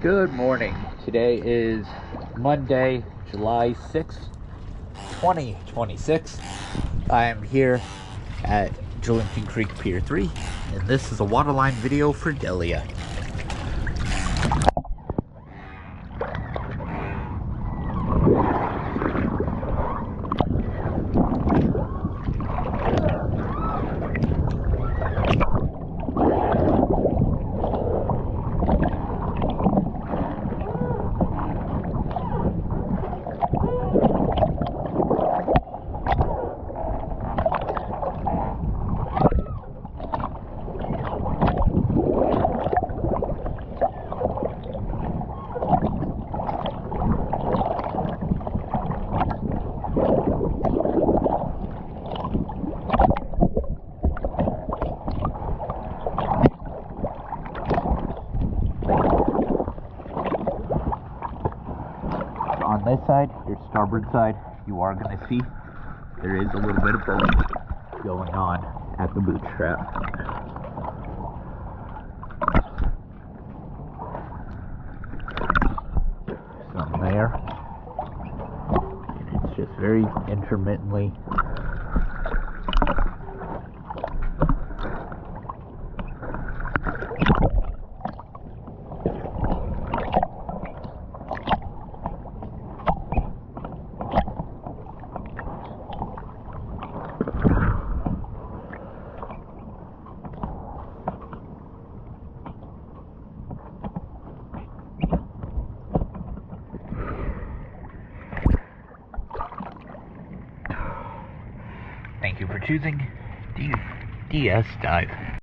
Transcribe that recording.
Good morning. Today is Monday, July 6th, 2026. I am here at Julington Creek Pier 3, and this is a waterline video for Delia. On this side, your starboard side, you are going to see there is a little bit of boat going on at the boot strap. Some there. And it's just very intermittently. Thank you for choosing DS Dive.